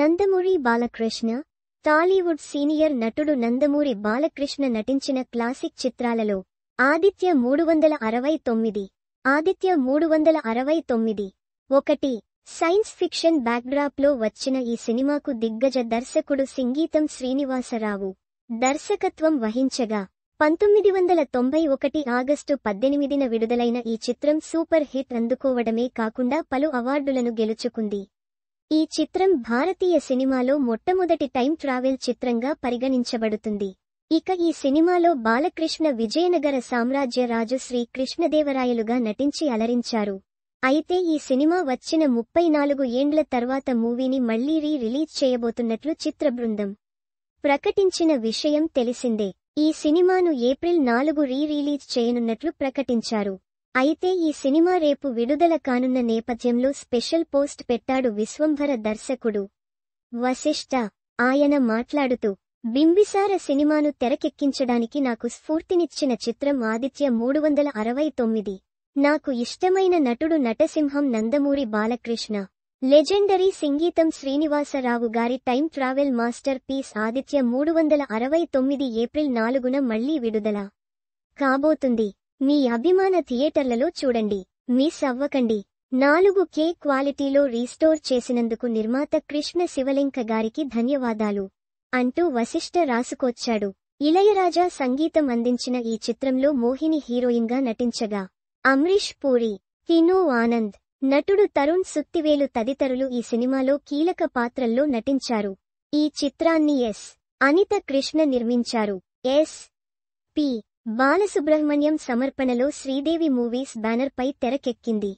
Nandamuri Balakrishna, Tollywood senior నటుడు నందమూరి బాలకృష్ణ నటించిన classic చిత్రాలలో ఆదిత్య 369, ఆదిత్య 369, 1. సైన్స్ ఫిక్షన్ బ్యాక్డ్రాప్లో వచ్చిన ఈ సినిమాకు దిగ్గజ దర్శకుడు సింగీతం శ్రీనివాసరావు దర్శకత్వం వహించగా 1991 ఆగస్టు 18న విడుదలైన ఈ చిత్రం సూపర్ హిట్ అందుకోవడమే కాకుండా పలు అవార్డులను గెలుచుకుంది. ఈ చిత్రం భారతీయ సినిమాలో మొట్టమొదటి టైం ట్రావెల్ చిత్రంగా పరిగణించబడుతుంది. ఇక ఈ సినిమాలో బాలకృష్ణ విజయనగర సామ్రాజ్య రాజు శ్రీ కృష్ణదేవరాయలుగా నటించి అలరించారు. అయితే ఈ సినిమా వచ్చిన 34 ఏండ్ల తర్వాత మూవీని మళ్లీ రిలీజ్ చేయబోతున్నట్లు చిత్ర బృందం ప్రకటించిన విషయం తెలిసిందే. ఈ సినిమాను ఏప్రిల్ 4 రిలీజ్ చేయనున్నట్లు ప్రకటించారు. అయితే ఈ సినిమా రేపు విడుదల కానున్న నేపథ్యంలో స్పెషల్ పోస్ట్ పెట్టాడు విశ్వంభర దర్శకుడు వశిష్ఠ. ఆయన మాట్లాడుతూ, బింబిసార సినిమాను తెరకెక్కించడానికి నాకు స్ఫూర్తినిచ్చిన చిత్రం ఆదిత్య 369. నాకు ఇష్టమైన నటుడు నటసింహం నందమూరి బాలకృష్ణ. లెజెండరీ సింగీతం శ్రీనివాసరావు గారి time travel masterpiece Aditya 369 April 4న మళ్లీ విడుదల కాబోతుంది. మీ అభిమాన థియేటర్లలో చూడండి, మిస్ అవ్వకండి. 4K క్వాలిటీలో రీస్టోర్ చేసినందుకు నిర్మాత కృష్ణ శివలింక గారికి ధన్యవాదాలు అంటూ వశిష్ఠ రాసుకొచ్చాడు. ఇళయరాజా సంగీతం అందించిన ఈ చిత్రంలో మోహిని హీరోయిన్గా నటించగా అమ్రీష్ పూరి, తిను ఆనంద్, నటుడు తరుణ్ సుత్తివేలు తదితరులు ఈ సినిమాలో కీలక పాత్రల్లో నటించారు. ఈ చిత్రాన్ని ఎస్. అనిత కృష్ణ నిర్మించారు. ఎస్. పి. బాలసుబ్రహ్మణ్యం సమర్పణలో శ్రీదేవి మూవీస్ బ్యానర్ పై తెరకెక్కింది.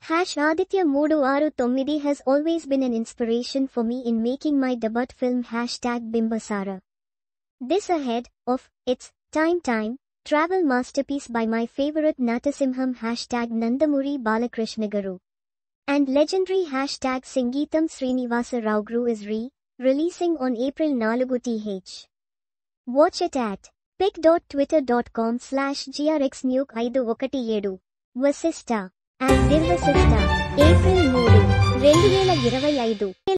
#Aditya 369 has always been an inspiration for me in making my debut film #Bimbisara. This ahead of its time travel masterpiece by my favorite Natasimham #Nandamuri Balakrishna Garu and legendary #Sangeetham Srinivasa Rao Gru is releasing on April 4 th. Watch it at pic.twitter.com/grxnuke517. Vasistha and Nirvasistha, April 3, 2025.